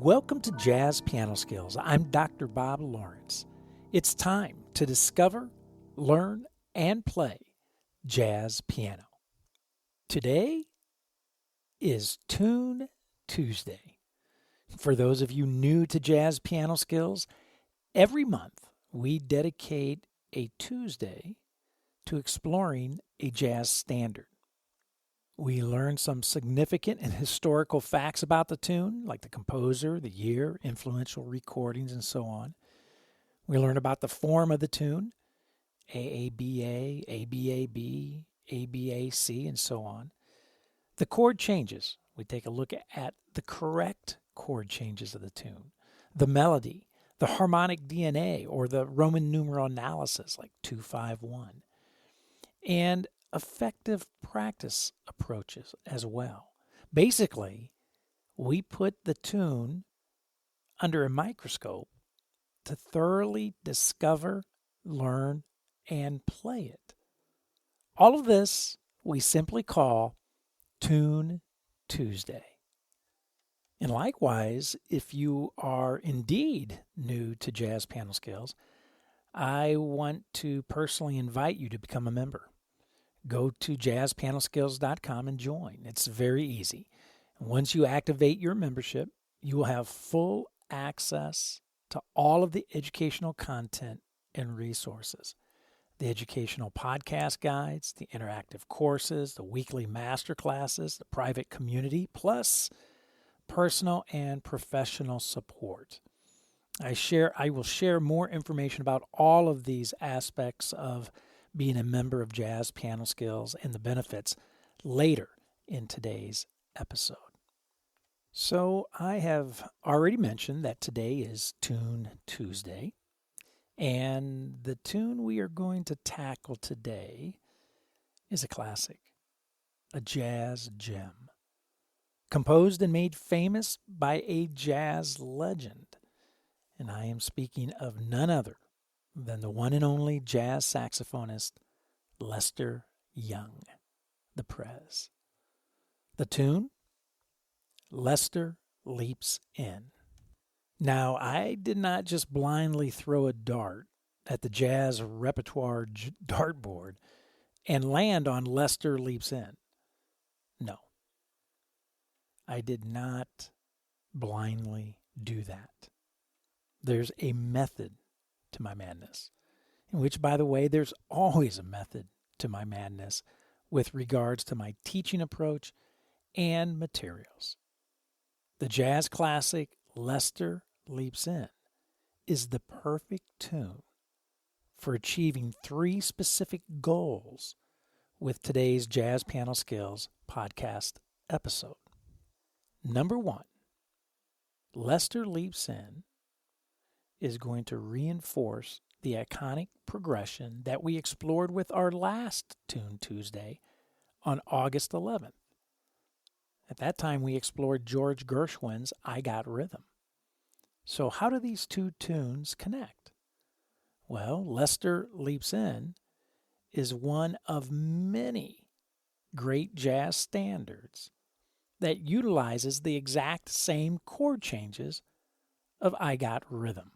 Welcome to Jazz Piano Skills. I'm Dr. Bob Lawrence. It's time to discover, learn, and play jazz piano. Today is Tune Tuesday. For those of you new to Jazz Piano Skills, every month we dedicate a Tuesday to exploring a jazz standard. We learn some significant and historical facts about the tune, like the composer, the year, influential recordings, and so on. We learn about the form of the tune, AABA, ABAB, ABAC, and so on. The chord changes. We take a look at the correct chord changes of the tune. The melody, the harmonic DNA, or the Roman numeral analysis, like 2-5-1. And effective practice approaches as well. Basically, we put the tune under a microscope to thoroughly discover, learn, and play it. All of this we simply call Tune Tuesday. And likewise, if you are indeed new to Jazz Piano Skills, I want to personally invite you to become a member. Go to JazzPianoSkills.com and join. It's very easy. Once you activate your membership, you will have full access to all of the educational content and resources. The educational podcast guides, the interactive courses, the weekly master classes, the private community, plus personal and professional support. I will share more information about all of these aspects of being a member of Jazz Piano Skills and the benefits later in today's episode. So I have already mentioned that today is Tune Tuesday, and the tune we are going to tackle today is a classic, a jazz gem, composed and made famous by a jazz legend, and I am speaking of none other than the one and only jazz saxophonist Lester Young, the Prez. The tune, Lester Leaps In. Now, I did not just blindly throw a dart at the jazz repertoire dartboard and land on Lester Leaps In. No, I did not blindly do that. There's a method to my madness, in which, by the way, there's always a method to my madness with regards to my teaching approach and materials. The jazz classic Lester Leaps In is the perfect tune for achieving 3 specific goals with today's Jazz Piano Skills podcast episode. Number 1, Lester Leaps In is going to reinforce the iconic progression that we explored with our last Tune Tuesday on August 11th. At that time, we explored George Gershwin's I Got Rhythm. So how do these two tunes connect? Well, Lester Leaps In is one of many great jazz standards that utilizes the exact same chord changes of I Got Rhythm.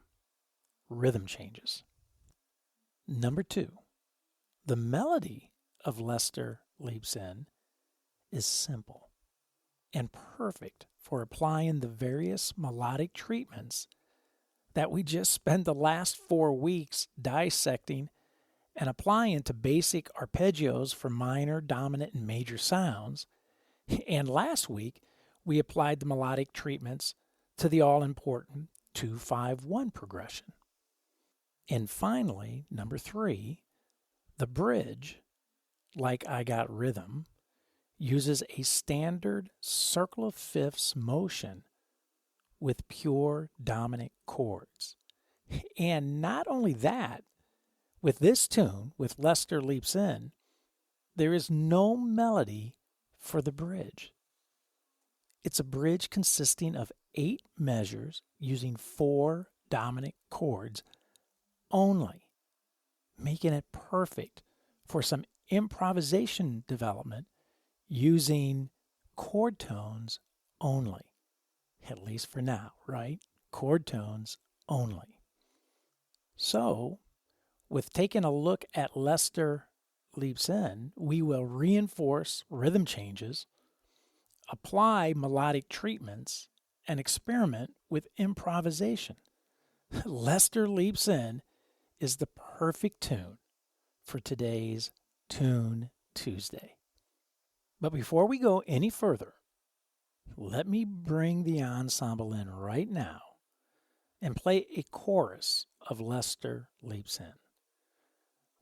Rhythm changes. Number 2, the melody of Lester Leaps In is simple and perfect for applying the various melodic treatments that we just spent the last 4 weeks dissecting and applying to basic arpeggios for minor, dominant, and major sounds. And last week, we applied the melodic treatments to the all-important 2-5-1 progression. And finally, number 3, the bridge, like I Got Rhythm, uses a standard circle of fifths motion with pure dominant chords. And not only that, with this tune, with Lester Leaps In, there is no melody for the bridge. It's a bridge consisting of 8 measures using 4 dominant chords only, making it perfect for some improvisation development using chord tones only. at least for now, right? Chord tones only. So, with taking a look at Lester Leaps In, we will reinforce rhythm changes, apply melodic treatments, and experiment with improvisation. Lester Leaps In is the perfect tune for today's Tune Tuesday. But before we go any further, let me bring the ensemble in right now and play a chorus of Lester Leaps In.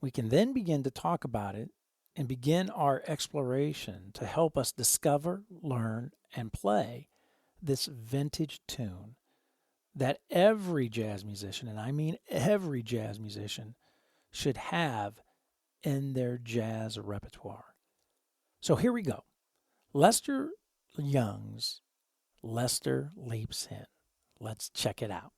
We can then begin to talk about it and begin our exploration to help us discover, learn, and play this vintage tune that every jazz musician, and I mean every jazz musician, should have in their jazz repertoire. So here we go. Lester Young's Lester Leaps In. Let's check it out.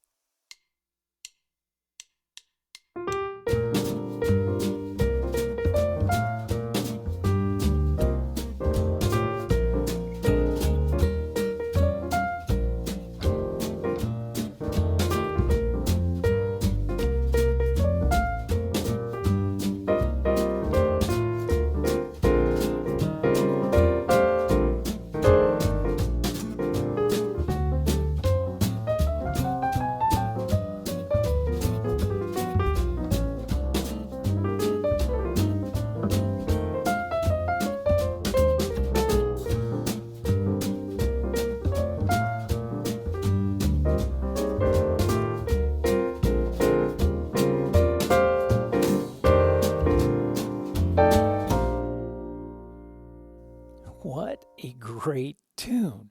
What a great tune.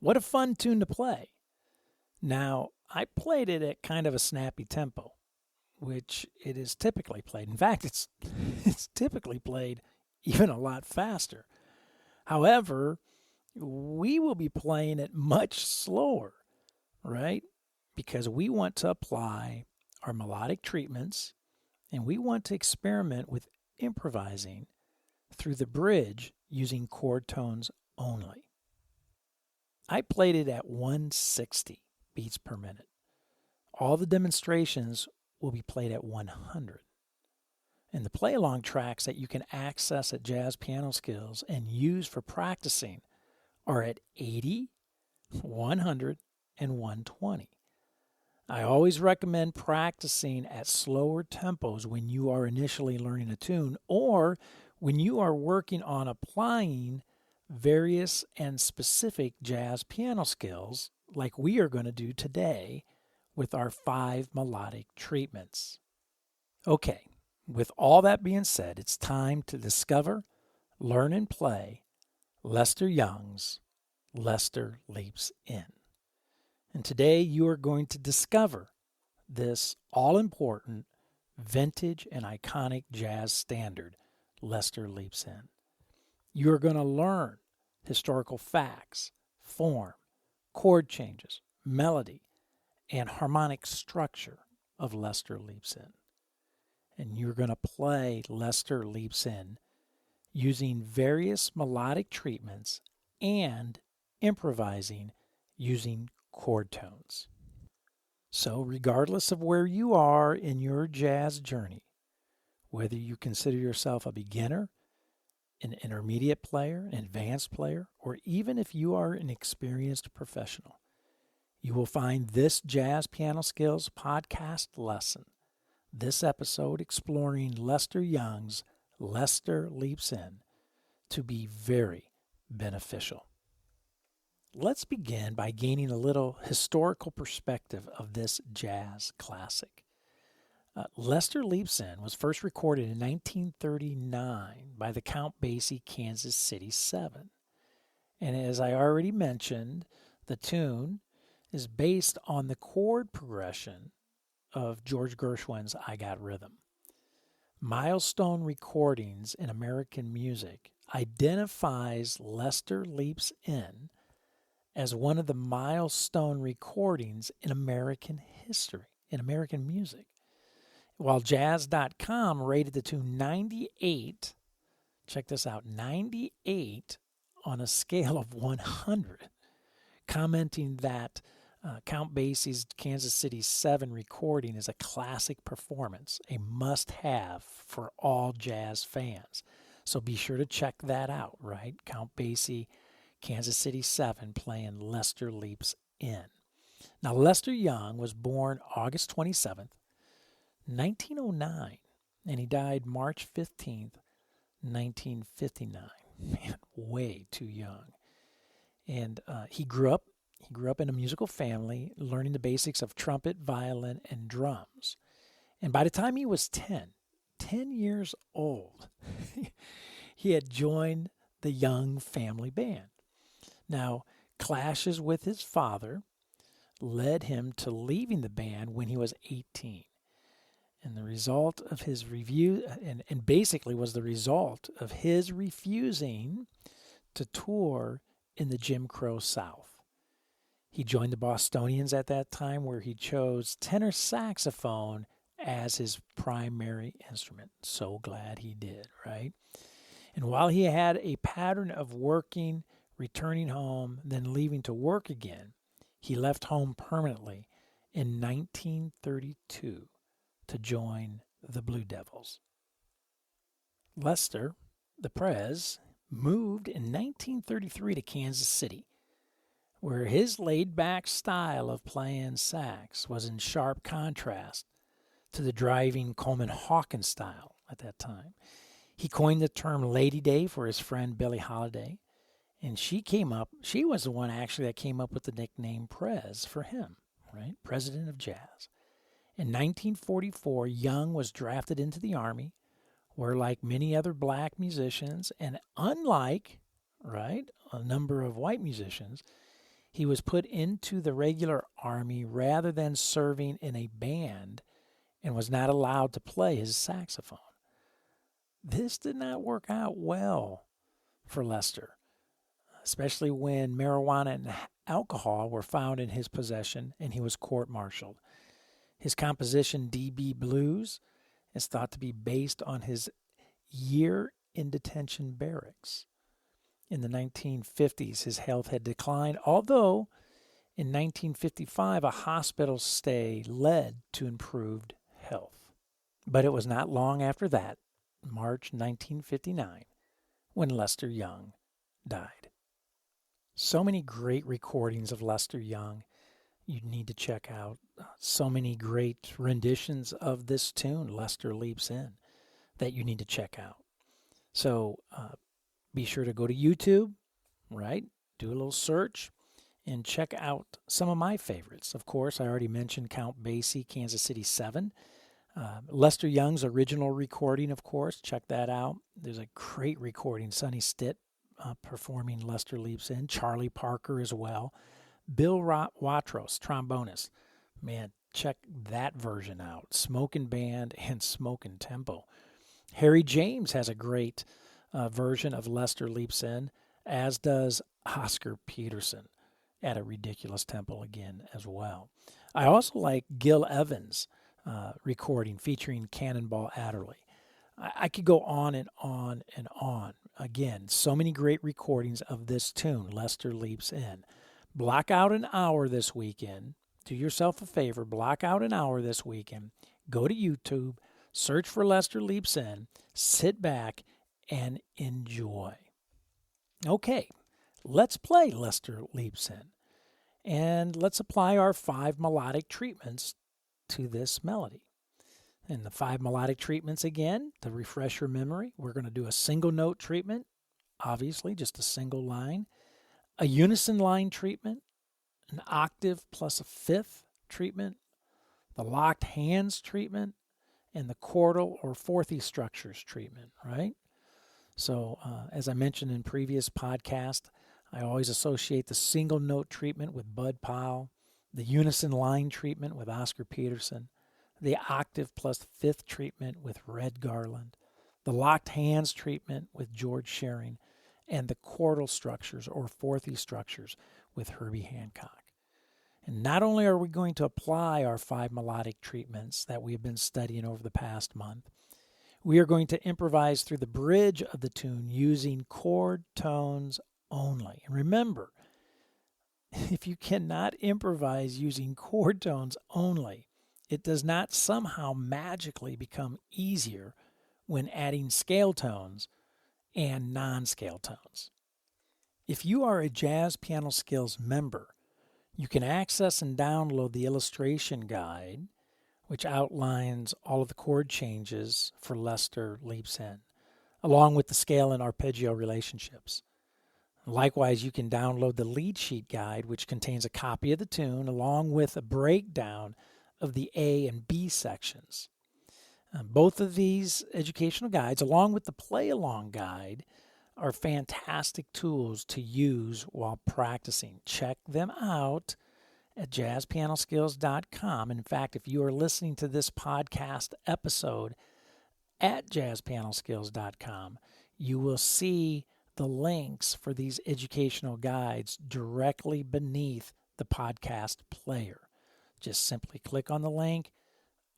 What a fun tune to play. Now, I played it at kind of a snappy tempo, which it is typically played. In fact, it's typically played even a lot faster. However, we will be playing it much slower, right? Because we want to apply our melodic treatments and we want to experiment with improvising through the bridge using chord tones only. I played it at 160 beats per minute. All the demonstrations will be played at 100. And the play-along tracks that you can access at JazzPianoSkills and use for practicing are at 80, 100, and 120. I always recommend practicing at slower tempos when you are initially learning a tune or when you are working on applying various and specific jazz piano skills like we are going to do today with our 5 melodic treatments. Okay, with all that being said, it's time to discover, learn, and play Lester Young's Lester Leaps In. And today you are going to discover this all-important, vintage, and iconic jazz standard, Lester Leaps In. You are going to learn historical facts, form, chord changes, melody, and harmonic structure of Lester Leaps In. And you're going to play Lester Leaps In using various melodic treatments and improvising using chord tones. So regardless of where you are in your jazz journey, whether you consider yourself a beginner, an intermediate player, an advanced player, or even if you are an experienced professional, you will find this Jazz Piano Skills podcast lesson, this episode exploring Lester Young's Lester Leaps In, to be very beneficial. Let's begin by gaining a little historical perspective of this jazz classic. Lester Leaps In was first recorded in 1939 by the Count Basie Kansas City 7. And as I already mentioned, the tune is based on the chord progression of George Gershwin's I Got Rhythm. Milestone Recordings in American Music identifies Lester Leaps In as one of the milestone recordings in American history, in American music. While Jazz.com rated the tune 98, check this out, 98 on a scale of 100, commenting that Count Basie's Kansas City 7 recording is a classic performance, a must-have for all jazz fans. So be sure to check that out, right? Count Basie, Kansas City 7 playing Lester Leaps In. Now, Lester Young was born August 27th, 1909, and he died March 15th, 1959. Man, way too young. And he grew up in a musical family, learning the basics of trumpet, violin, and drums. And by the time he was 10 years old, he had joined the Young family band. Now, clashes with his father led him to leaving the band when he was 18. And the result of his review, and basically was the result of his refusing to tour in the Jim Crow South. He joined the Bostonians at that time, where he chose tenor saxophone as his primary instrument. So glad he did, right? And while he had a pattern of working, returning home, then leaving to work again, he left home permanently in 1932 to join the Blue Devils. Lester, the Prez, moved in 1933 to Kansas City, where his laid-back style of playing sax was in sharp contrast to the driving Coleman Hawkins style at that time. He coined the term Lady Day for his friend Billie Holiday, and she was the one actually that came up with the nickname Prez for him, right? President of Jazz. In 1944, Young was drafted into the Army, where, like many other black musicians, and unlike, right, a number of white musicians, he was put into the regular Army rather than serving in a band, and was not allowed to play his saxophone. This did not work out well for Lester, especially when marijuana and alcohol were found in his possession and he was court-martialed. His composition, D.B. Blues, is thought to be based on his year in detention barracks. In the 1950s, his health had declined, although in 1955, a hospital stay led to improved health. But it was not long after that, March 1959, when Lester Young died. So many great recordings of Lester Young you need to check out. So many great renditions of this tune, Lester Leaps In, that you need to check out. So be sure to go to YouTube, right? Do a little search and check out some of my favorites. Of course, I already mentioned Count Basie, Kansas City 7. Lester Young's original recording, of course, check that out. There's a great recording, Sonny Stitt performing Lester Leaps In, Charlie Parker as well. Bill Watros, trombonist. Man, check that version out. Smokin' Band and Smokin' Tempo. Harry James has a great version of Lester Leaps In, as does Oscar Peterson at a ridiculous tempo again as well. I also like Gil Evans' recording featuring Cannonball Adderley. I could go on and on and on. Again, so many great recordings of this tune, Lester Leaps In. Block out an hour this weekend. Do yourself a favor. Block out an hour this weekend. Go to YouTube. Search for Lester Leaps In. Sit back and enjoy. Okay, let's play Lester Leaps In. And let's apply our 5 melodic treatments to this melody. And the 5 melodic treatments, again, to refresh your memory, we're going to do a single note treatment, obviously, just a single line. A unison line treatment, an octave plus a fifth treatment, the locked hands treatment, and the chordal or fourthy structures treatment, right? So as I mentioned in previous podcast, I always associate the single note treatment with Bud Powell, the unison line treatment with Oscar Peterson, the octave plus fifth treatment with Red Garland, the locked hands treatment with George Shearing, and the chordal structures or fourthy structures with Herbie Hancock. And not only are we going to apply our 5 melodic treatments that we have been studying over the past month, we are going to improvise through the bridge of the tune using chord tones only. And remember, if you cannot improvise using chord tones only, it does not somehow magically become easier when adding scale tones and non-scale tones. If you are a Jazz Piano Skills member, you can access and download the illustration guide, which outlines all of the chord changes for Lester Leaps In, along with the scale and arpeggio relationships. Likewise, you can download the lead sheet guide, which contains a copy of the tune along with a breakdown of the A and B sections. Both of these educational guides, along with the play-along guide, are fantastic tools to use while practicing. Check them out at JazzPianoSkills.com. In fact, if you are listening to this podcast episode at JazzPianoSkills.com, you will see the links for these educational guides directly beneath the podcast player. Just simply click on the link,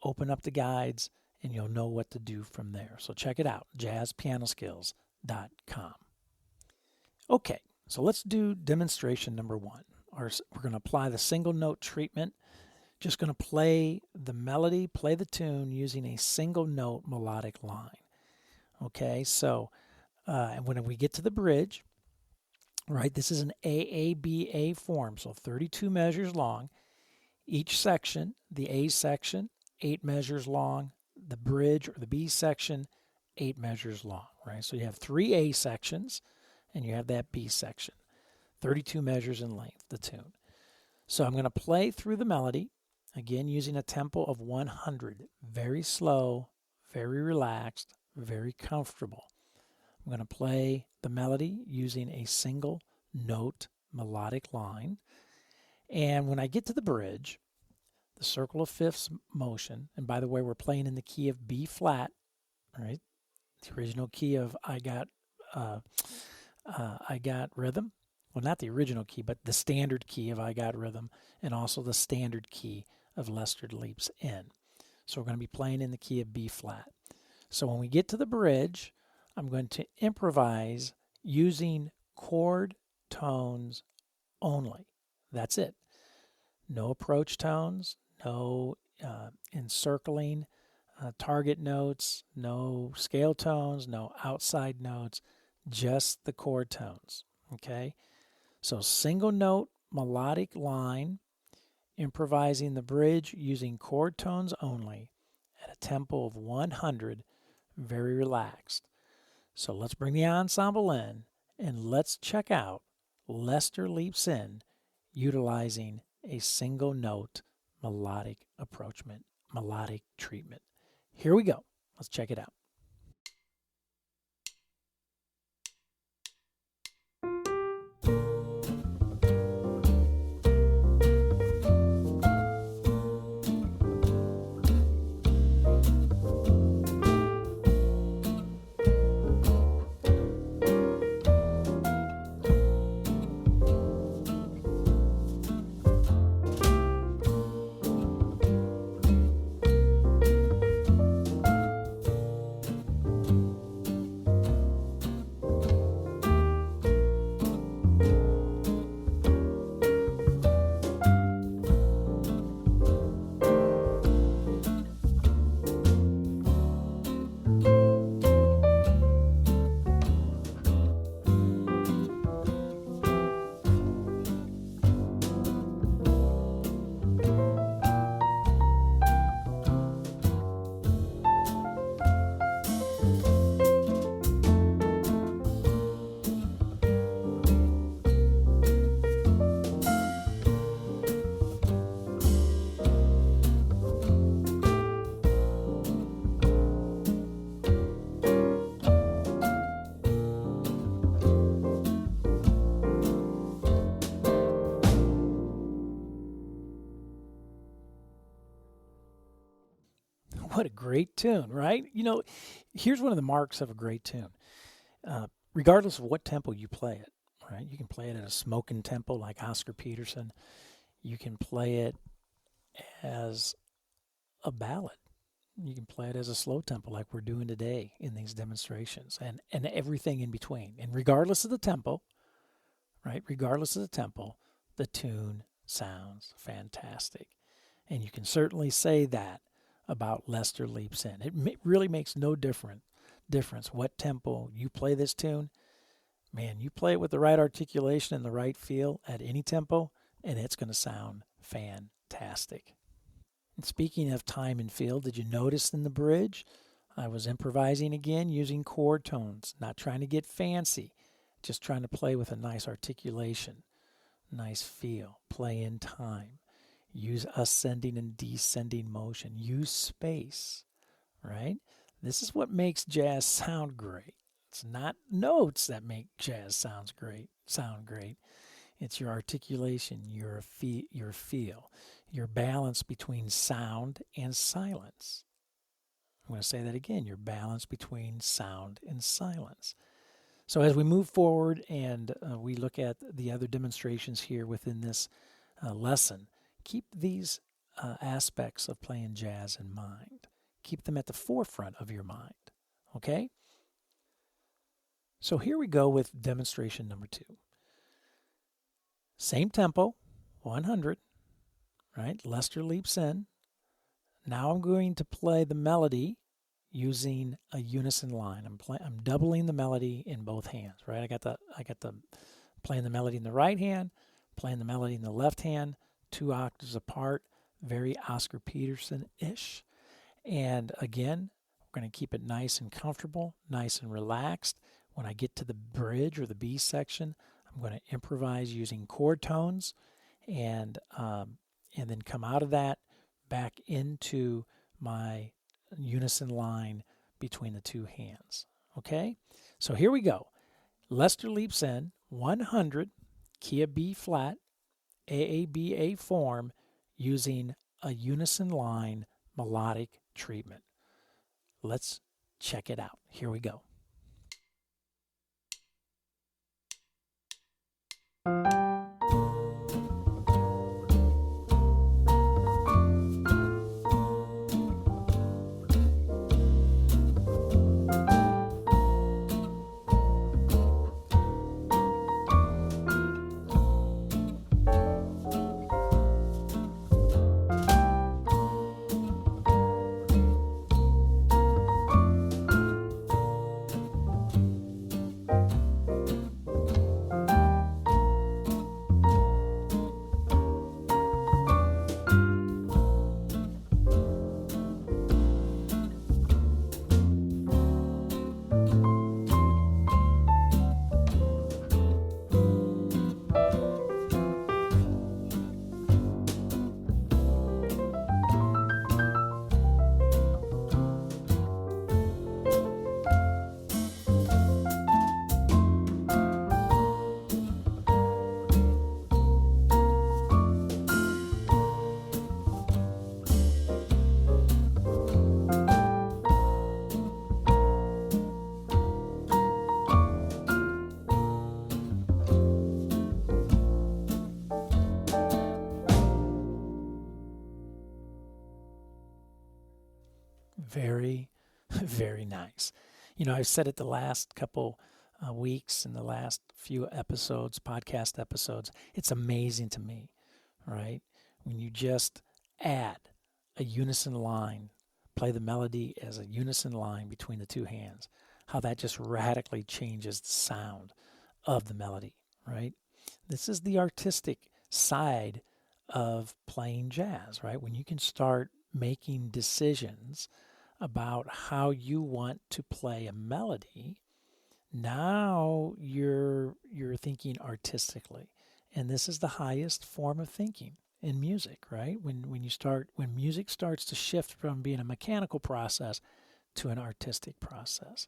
open up the guides, and you'll know what to do from there. So check it out, JazzPianoSkills.com. Okay, so let's do demonstration number 1. We're going to apply the single note treatment. Just going to play the melody, play the tune using a single note melodic line. Okay, so and when we get to the bridge, right, this is an AABA form, so 32 measures long. Each section, the A section, 8 measures long. The bridge or the B section, 8 measures long, right? So you have 3 A sections and you have that B section. 32 measures in length, the tune. So I'm going to play through the melody, again using a tempo of 100. Very slow, very relaxed, very comfortable. I'm going to play the melody using a single note melodic line. And when I get to the bridge, the circle of fifths motion, and by the way, we're playing in the key of B flat, right? The original key of I Got Rhythm. Well, not the original key, but the standard key of I Got Rhythm, and also the standard key of Lester Leaps In. So we're going to be playing in the key of B flat. So when we get to the bridge, I'm going to improvise using chord tones only. That's it. No approach tones, no encircling target notes, no scale tones, no outside notes, just the chord tones. Okay? So single note melodic line, improvising the bridge using chord tones only at a tempo of 100, very relaxed. So let's bring the ensemble in and let's check out Lester Leaps In utilizing a single note melodic approachment, melodic treatment. Here we go. Let's check it out. What a great tune, right? You know, here's one of the marks of a great tune. Regardless of what tempo you play it, right? You can play it at a smoking tempo like Oscar Peterson. You can play it as a ballad. You can play it as a slow tempo like we're doing today in these demonstrations, and everything in between. And regardless of the tempo, right? Regardless of the tempo, the tune sounds fantastic. And you can certainly say that about Lester Leaps In. It really makes no difference what tempo you play this tune. Man, you play it with the right articulation and the right feel at any tempo, and it's going to sound fantastic. And speaking of time and feel, did you notice in the bridge I was improvising again using chord tones, not trying to get fancy, just trying to play with a nice articulation, nice feel, play in time, use ascending and descending motion, use space, right? This is what makes jazz sound great. It's not notes that make jazz sound great. It's your articulation, your feel, your balance between sound and silence. I'm going to say that again, your balance between sound and silence. So as we move forward and we look at the other demonstrations here within this lesson, keep these aspects of playing jazz in mind. Keep them at the forefront of your mind, okay? So here we go with demonstration number 2. Same tempo, 100, right? Lester Leaps In. Now I'm going to play the melody using a unison line. I'm doubling the melody in both hands, right? I got the playing the melody in the right hand, playing the melody in the left hand, 2 octaves apart, very Oscar Peterson-ish. And again, we're going to keep it nice and comfortable, nice and relaxed. When I get to the bridge or the B section, I'm going to improvise using chord tones and then come out of that back into my unison line between the 2 hands. Okay? So here we go. Lester Leaps In, 100, key of B flat, AABA form, using a unison line melodic treatment. Let's check it out. Here we go. Very, very nice. You know, I've said it the last couple weeks and the last few episodes, podcast episodes, it's amazing to me, right? When you just add a unison line, play the melody as a unison line between the 2 hands, how that just radically changes the sound of the melody, right? This is the artistic side of playing jazz, right? When you can start making decisions about how you want to play a melody, now you're thinking artistically. And this is the highest form of thinking in music, right? When music starts to shift from being a mechanical process to an artistic process.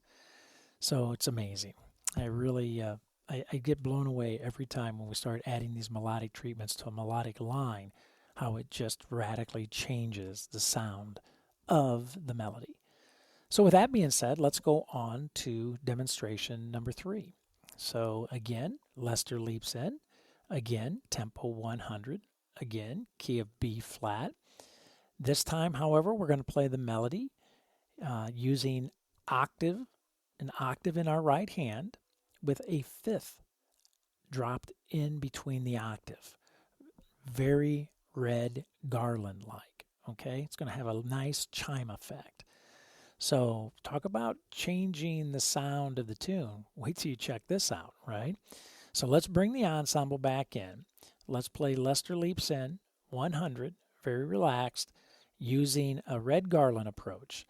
So it's amazing. I really I get blown away every time when we start adding these melodic treatments to a melodic line, how it just radically changes the sound of the melody. So with that being said, let's go on to demonstration number 3. So again, Lester Leaps In. Again, tempo 100. Again, key of B flat. This time, however, we're going to play the melody using an octave in our right hand with a 5th dropped in between the octave. very red garland-like, okay? It's going to have a nice chime effect. So talk about changing the sound of the tune. Wait till you check this out, right? So let's bring the ensemble back in. Let's play Lester Leaps In, 100, very relaxed, using a red garland approach.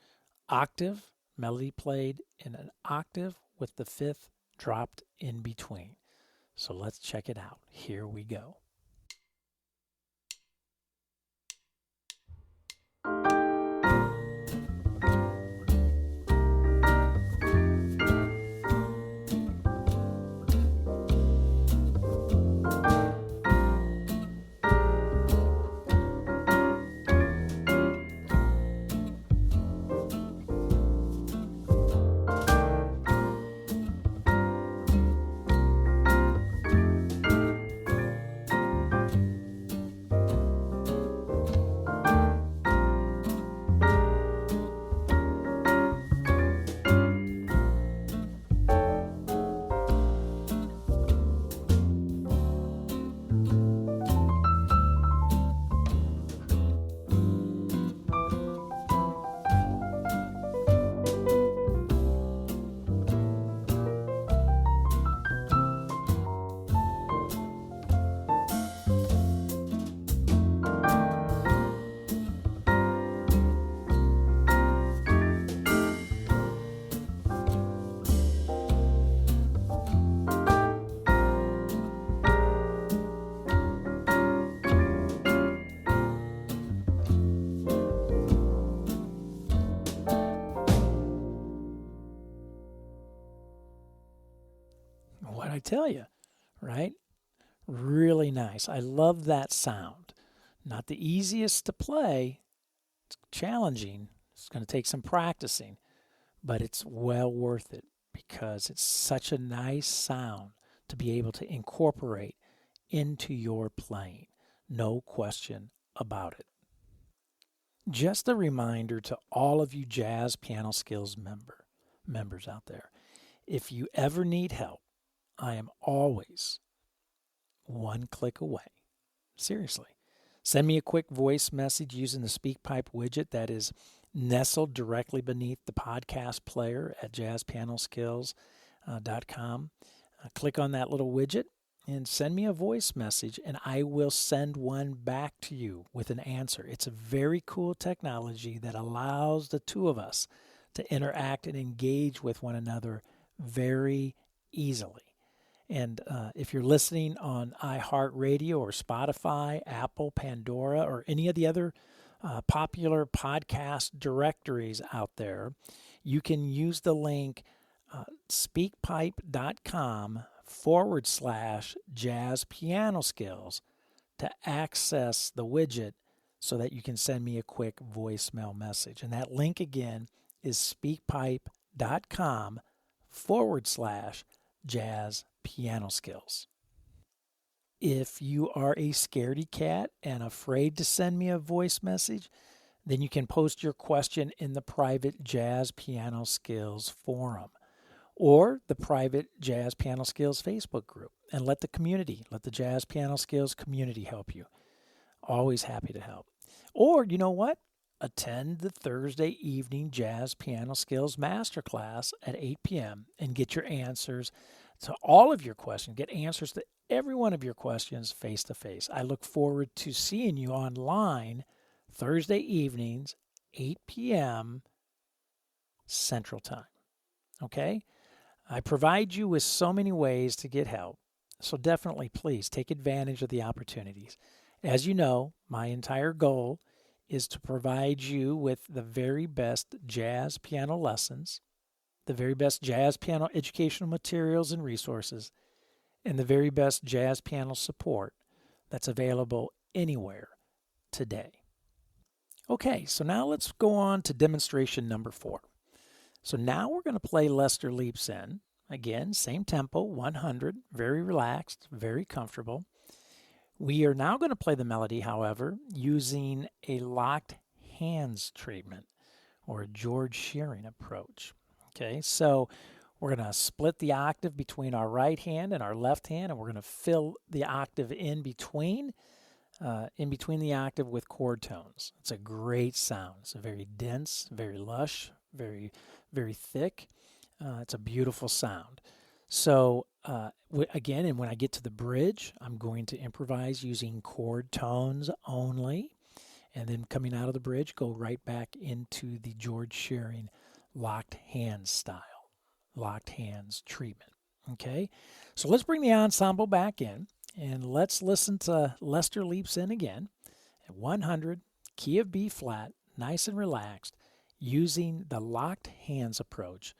Octave, melody played in an octave with the fifth dropped in between. So let's check it out. Here we go. What'd I tell you, right? Really nice. I love that sound. Not the easiest to play. It's challenging. It's going to take some practicing, but it's well worth it because it's such a nice sound to be able to incorporate into your playing. No question about it. Just a reminder to all of you Jazz Piano Skills members out there. If you ever need help, I am always one click away. Seriously. Send me a quick voice message using the SpeakPipe widget that is nestled directly beneath the podcast player at JazzPianoSkills.com. Click on that little widget and send me a voice message, and I will send one back to you with an answer. It's a very cool technology that allows the two of us to interact and engage with one another very easily. And if you're listening on iHeartRadio or Spotify, Apple, Pandora, or any of the other popular podcast directories out there, you can use the link speakpipe.com/JazzPianoSkills to access the widget so that you can send me a quick voicemail message. And that link again is speakpipe.com/JazzPianoSkills. If you are a scaredy cat and afraid to send me a voice message, then you can post your question in the private Jazz Piano Skills forum or the private Jazz Piano Skills Facebook group, and let the Jazz Piano Skills community help you. Always happy to help. Or, you know what? Attend the Thursday evening Jazz Piano Skills Masterclass at 8 p.m. and get your answers to all of your questions. Get answers to every one of your questions face to face. I look forward to seeing you online Thursday evenings, 8 p.m. Central Time. Okay? I provide you with so many ways to get help, so definitely please take advantage of the opportunities. As you know, my entire goal is to provide you with the very best jazz piano lessons, the very best jazz piano educational materials and resources, and the very best jazz piano support that's available anywhere today. Okay, so now let's go on to demonstration number 4. So now we're going to play Lester Leaps In. Again, same tempo, 100, very relaxed, very comfortable. We are now going to play the melody, however, using a locked hands treatment or a George Shearing approach. Okay, so we're going to split the octave between our right hand and our left hand, and we're going to fill the octave in between. in between the octave with chord tones. It's a great sound. It's a very dense, very lush, very, very thick. It's a beautiful sound. So again, and when I get to the bridge, I'm going to improvise using chord tones only. And then coming out of the bridge, go right back into the George Shearing locked hands style, locked hands treatment. Okay, so let's bring the ensemble back in and let's listen to Lester Leaps In again at 100, key of B flat, nice and relaxed, using the locked hands approach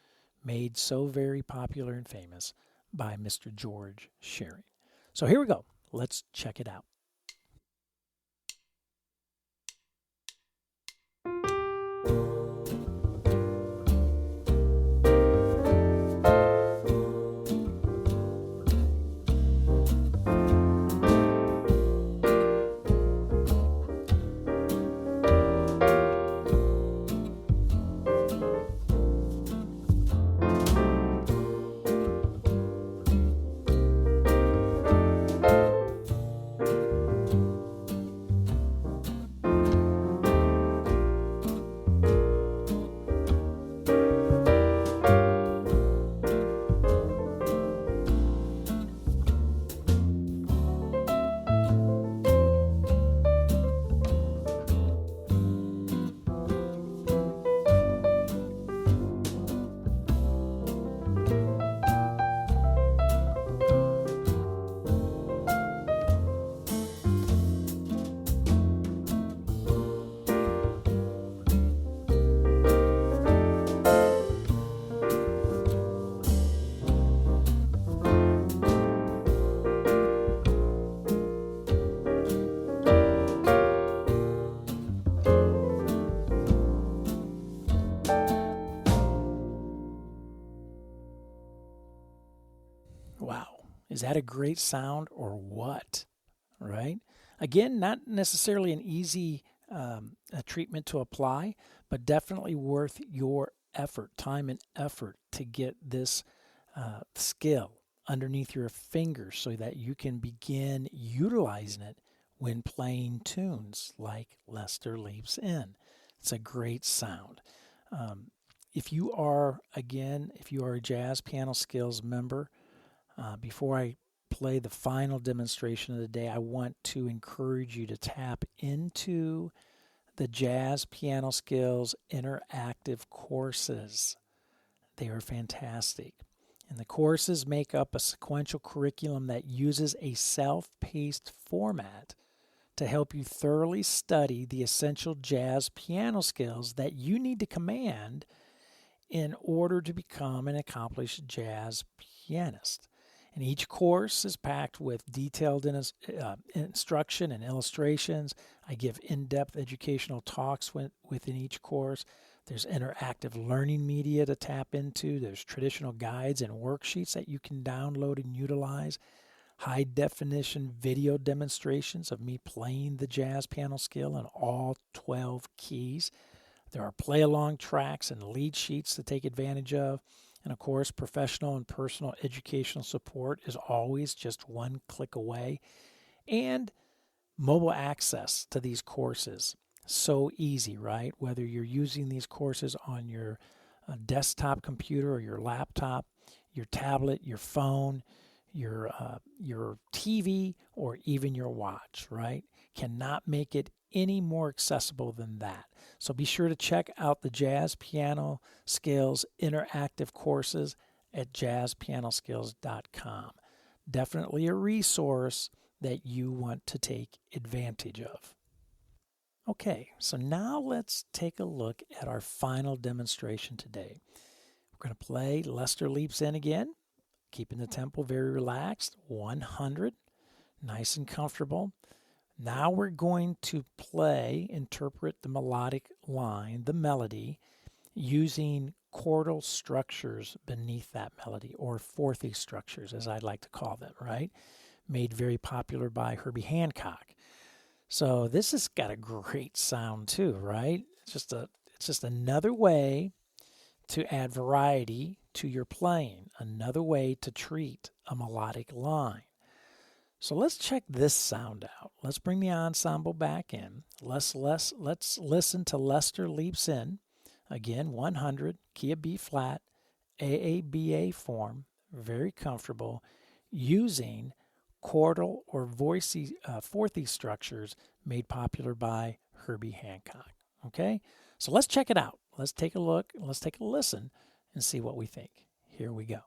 made so very popular and famous by Mr. George Shearing. So here we go. Let's check it out. Wow, is that a great sound or what? Right? Again, not necessarily an easy treatment to apply, but definitely worth your effort, time and effort to get this skill underneath your fingers so that you can begin utilizing it when playing tunes like Lester Leaps In. It's a great sound. If you are, again, if you are a Jazz Piano Skills member, before I play the final demonstration of the day, I want to encourage you to tap into the Jazz Piano Skills interactive courses. They are fantastic. And the courses make up a sequential curriculum that uses a self-paced format to help you thoroughly study the essential jazz piano skills that you need to command in order to become an accomplished jazz pianist. And each course is packed with detailed instruction and illustrations. I give in-depth educational talks within each course. There's interactive learning media to tap into. There's traditional guides and worksheets that you can download and utilize. High-definition video demonstrations of me playing the jazz piano skill in all 12 keys. There are play-along tracks and lead sheets to take advantage of. And of course, professional and personal educational support is always just one click away. And mobile access to these courses. So easy, right? Whether you're using these courses on your desktop computer or your laptop, your tablet, your phone, your TV, or even your watch, right? Cannot make it any more accessible than that. So be sure to check out the Jazz Piano Skills interactive courses at JazzPianoSkills.com. Definitely a resource that you want to take advantage of. Okay, so now let's take a look at our final demonstration today. We're going to play Lester Leaps In again, keeping the tempo very relaxed, 100, nice and comfortable. Now we're going to interpret the melodic line, the melody, using chordal structures beneath that melody, or fourthy structures, as I'd like to call them, right? Made very popular by Herbie Hancock. So this has got a great sound too, right? It's just another way to add variety to your playing, another way to treat a melodic line. So let's check this sound out. Let's bring the ensemble back in. Let's listen to Lester Leaps In. Again, 100, key of B flat, AABA form, very comfortable, using chordal or fourthy structures made popular by Herbie Hancock. Okay, so let's check it out. Let's take a look, let's take a listen and see what we think. Here we go.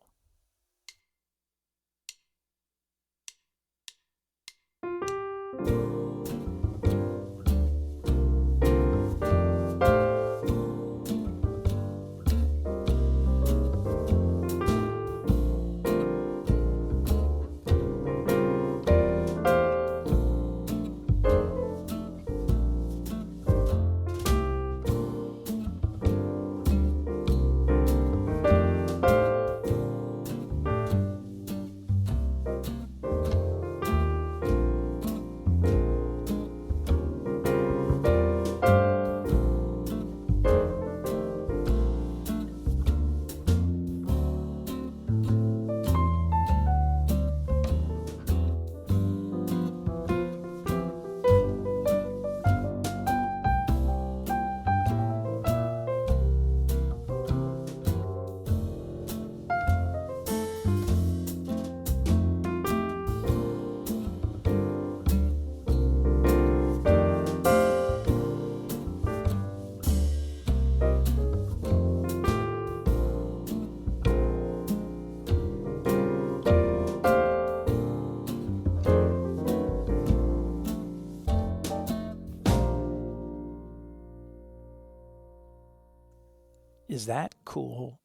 Is that cool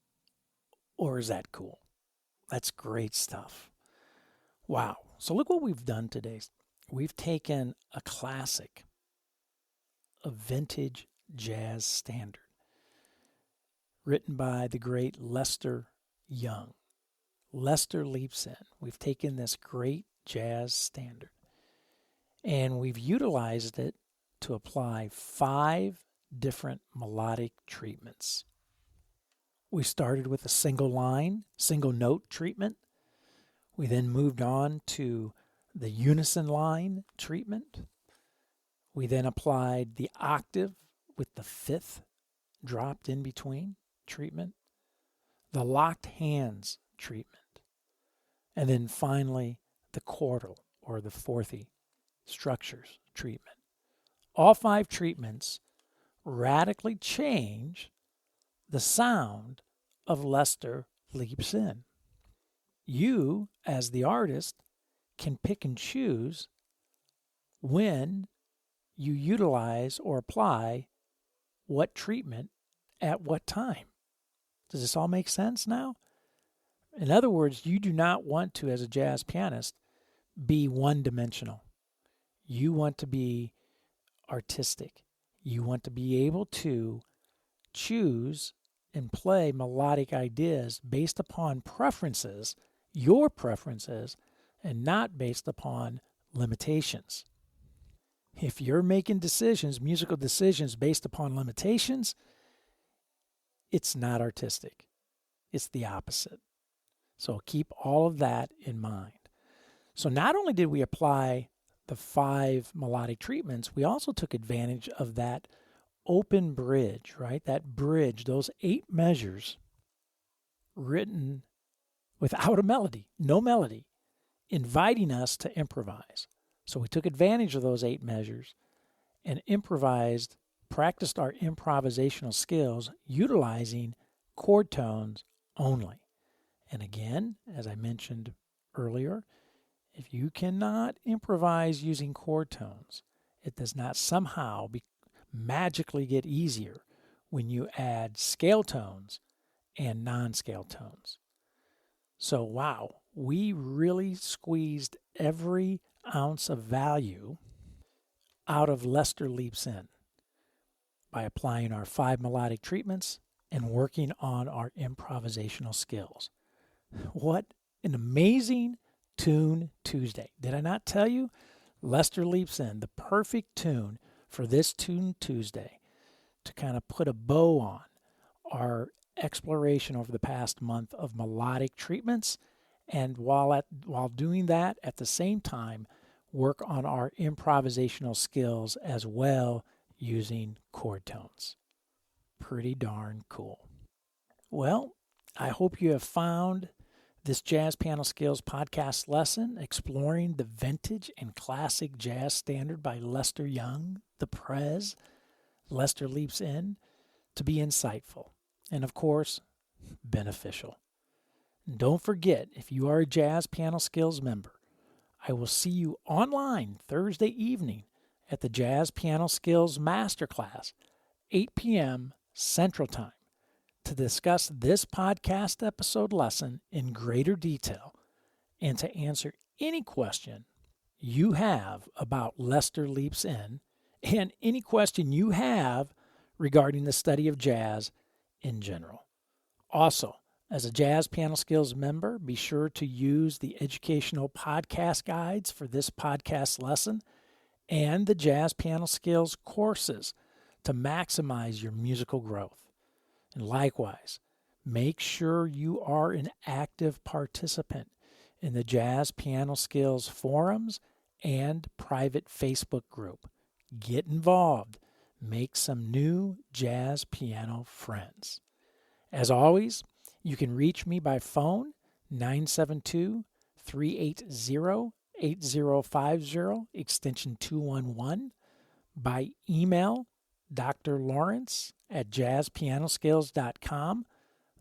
or is that cool? That's great stuff. Wow. So look what we've done today. We've taken a classic, a vintage jazz standard, written by the great Lester Young. Lester Leaps In. We've taken this great jazz standard and we've utilized it to apply 5 different melodic treatments. We started with a single line, single note treatment. We then moved on to the unison line treatment. We then applied the octave with the 5th dropped in between treatment, the locked hands treatment, and then finally the chordal or the fourthy structures treatment. All 5 treatments radically change the sound of Lester Leaps In. You, as the artist, can pick and choose when you utilize or apply what treatment at what time. Does this all make sense now? In other words, you do not want to, as a jazz pianist, be one-dimensional. You want to be artistic. You want to be able to choose and play melodic ideas based upon preferences, your preferences, and not based upon limitations. If you're making decisions, musical decisions based upon limitations, it's not artistic. It's the opposite. So keep all of that in mind. So not only did we apply the 5 melodic treatments, we also took advantage of that open bridge, right? That bridge, those 8 measures written without a melody, no melody, inviting us to improvise. So we took advantage of those 8 measures and improvised, practiced our improvisational skills utilizing chord tones only. And again, as I mentioned earlier, if you cannot improvise using chord tones, it does not somehow magically get easier when you add scale tones and non-scale tones. So wow, we really squeezed every ounce of value out of Lester Leaps In by applying our 5 melodic treatments and working on our improvisational skills. What an amazing Tune Tuesday. Did I not tell you? Lester Leaps In, the perfect tune for this Tune Tuesday to kind of put a bow on our exploration over the past month of melodic treatments And while doing that, at the same time, work on our improvisational skills as well using chord tones. Pretty darn cool. Well, I hope you have found this Jazz Piano Skills podcast lesson exploring the vintage and classic jazz standard by Lester Young, the Prez, Lester Leaps In, to be insightful and, of course, beneficial. And don't forget, if you are a Jazz Piano Skills member, I will see you online Thursday evening at the Jazz Piano Skills Masterclass, 8 p.m. Central Time, to discuss this podcast episode lesson in greater detail and to answer any question you have about Lester Leaps In and any question you have regarding the study of jazz in general. Also, as a Jazz Piano Skills member, be sure to use the educational podcast guides for this podcast lesson and the Jazz Piano Skills courses to maximize your musical growth. And likewise, make sure you are an active participant in the Jazz Piano Skills forums and private Facebook group. Get involved. Make some new jazz piano friends. As always, you can reach me by phone, 972-380-8050, extension 211, by email, drlawrence@jazzpianoskills.com.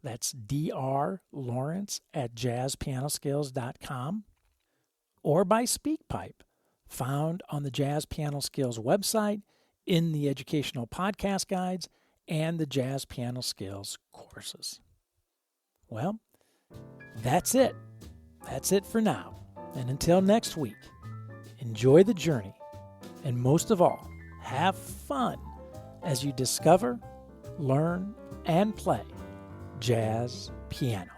That's drlawrence@jazzpianoskills.com. Or by SpeakPipe, found on the Jazz Piano Skills website, in the educational podcast guides, and the Jazz Piano Skills courses. Well, that's it. That's it for now. And until next week, enjoy the journey, and most of all, have fun as you discover, learn, and play jazz piano.